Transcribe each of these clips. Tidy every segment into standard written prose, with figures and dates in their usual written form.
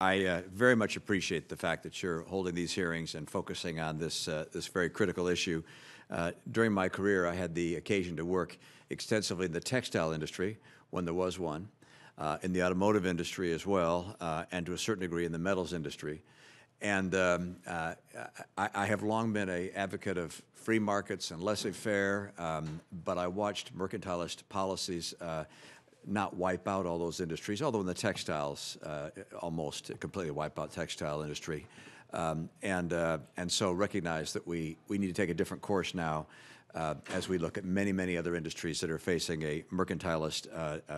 I very much appreciate the fact that you're holding these hearings and focusing on this very critical issue. During my career, I had the occasion to work extensively in the textile industry, when there was one, in the automotive industry as well, and to a certain degree in the metals industry. And I have long been an advocate of free markets and laissez-faire, but I watched mercantilist policies not wipe out all those industries, although in the textiles, almost completely wipe out textile industry. And so recognize that we need to take a different course now as we look at many, many other industries that are facing a mercantilist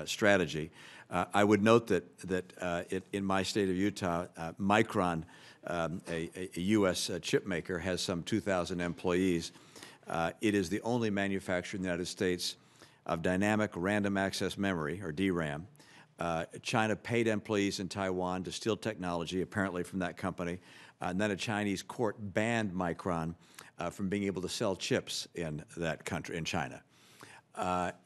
strategy. I would note that in my state of Utah, Micron, a U.S. chip maker, has some 2,000 employees. It is the only manufacturer in the United States of dynamic random access memory, or DRAM. China paid employees in Taiwan to steal technology, apparently from that company, and then a Chinese court banned Micron from being able to sell chips in that country, in China.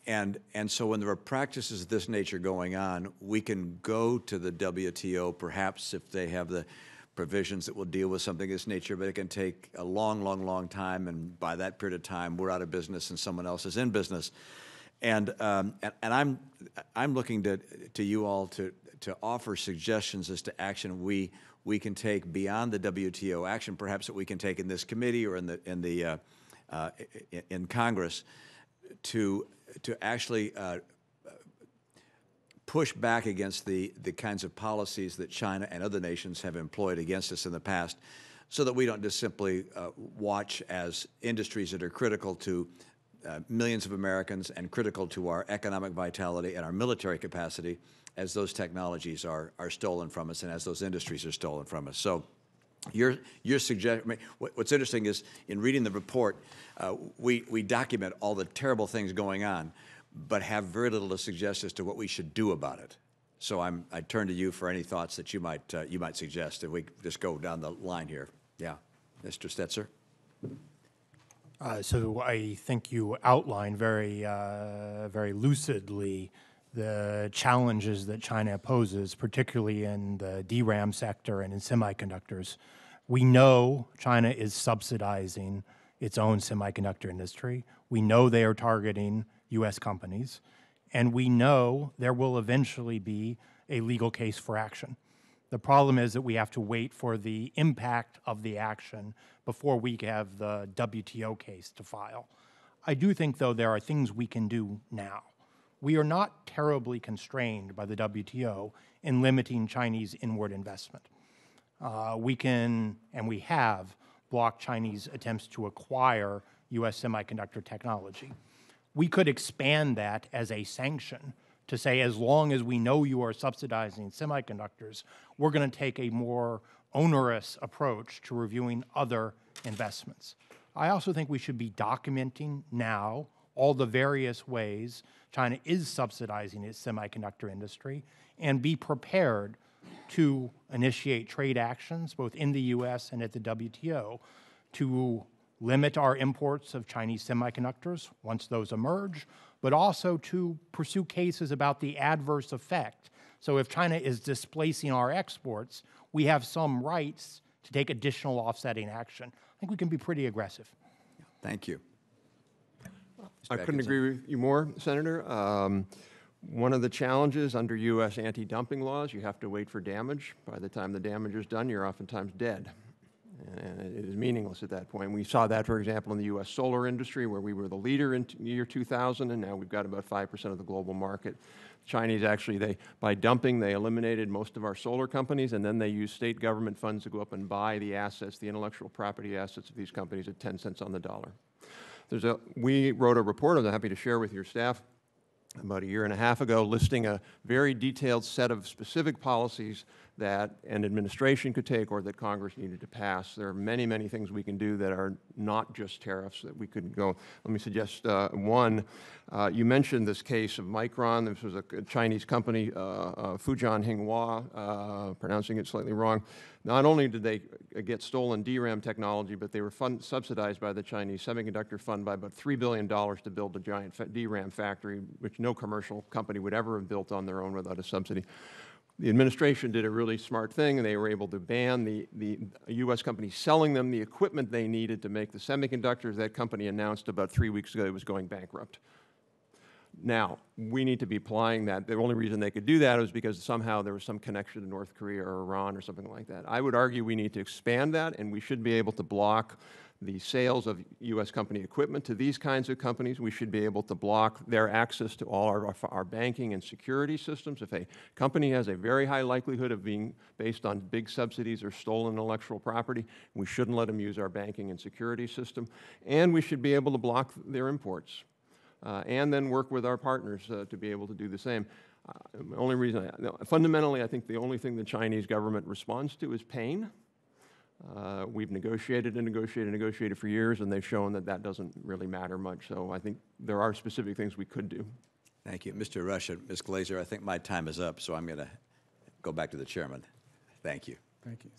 And so when there are practices of this nature going on, we can go to the WTO, perhaps if they have the provisions that will deal with something of this nature, but it can take a long, long, long time, and by that period of time, we're out of business and someone else is in business. And I'm looking to you all to offer suggestions as to action we can take beyond the WTO, action perhaps that we can take in this committee or in Congress to actually push back against the kinds of policies that China and other nations have employed against us in the past, so that we don't just simply watch as industries that are critical to millions of Americans and critical to our economic vitality and our military capacity, as those technologies are stolen from us and as those industries are stolen from us. So your suggestion, what's interesting is in reading the report, we document all the terrible things going on, but have very little to suggest as to what we should do about it. So I turn to you for any thoughts that you might suggest. If we just go down the line here. Yeah, Mr. Stetzer. So I think you outlined very lucidly the challenges that China poses, particularly in the DRAM sector and in semiconductors. We know China is subsidizing its own semiconductor industry. We know they are targeting U.S. companies, and we know there will eventually be a legal case for action. The problem is that we have to wait for the impact of the action before we have the WTO case to file. I do think, though, there are things we can do now. We are not terribly constrained by the WTO in limiting Chinese inward investment. We can, and we have, blocked Chinese attempts to acquire U.S. semiconductor technology. We could expand that as a sanction to say, as long as we know you are subsidizing semiconductors, we're going to take a more onerous approach to reviewing other investments. I also think we should be documenting now all the various ways China is subsidizing its semiconductor industry and be prepared to initiate trade actions both in the U.S. and at the WTO to limit our imports of Chinese semiconductors once those emerge, but also to pursue cases about the adverse effect. So if China is displacing our exports, we have some rights to take additional offsetting action. I think we can be pretty aggressive. Thank you. I couldn't agree with you more, Senator. One of the challenges under U.S. anti-dumping laws, you have to wait for damage. By the time the damage is done, you're oftentimes dead. And it is meaningless at that point. We saw that, for example, in the U.S. solar industry, where we were the leader in the year 2000, and now we've got about 5% of the global market. Chinese actually, by dumping, they eliminated most of our solar companies, and then they used state government funds to go up and buy the assets, the intellectual property assets of these companies at 10 cents on the dollar. We wrote a report I'm happy to share with your staff about a year and a half ago, listing a very detailed set of specific policies that an administration could take or that Congress needed to pass. There are many, many things we can do that are not just tariffs that we could go. Let me suggest one. You mentioned this case of Micron. This was a Chinese company, Fujian Hinghua, pronouncing it slightly wrong. Not only did they get stolen DRAM technology, but they were subsidized by the Chinese Semiconductor Fund by about $3 billion to build a giant DRAM factory, which no commercial company would ever have built on their own without a subsidy. the administration did a really smart thing, and they were able to ban the U.S. company selling them the equipment they needed to make the semiconductors. That company announced about 3 weeks ago it was going bankrupt. Now, we need to be applying that. The only reason they could do that was because somehow there was some connection to North Korea or Iran or something like that. I would argue we need to expand that, and we should be able to block the sales of U.S. company equipment to these kinds of companies. We should be able to block their access to all our banking and security systems. If a company has a very high likelihood of being based on big subsidies or stolen intellectual property, we shouldn't let them use our banking and security system. And we should be able to block their imports. And then work with our partners to be able to do the same. Only reason, fundamentally, I think the only thing the Chinese government responds to is pain. We've negotiated and negotiated and negotiated for years, and they've shown that that doesn't really matter much. So I think there are specific things we could do. Thank you. Mr. Rush and Ms. Glazer, I think my time is up, so I'm going to go back to the chairman. Thank you. Thank you.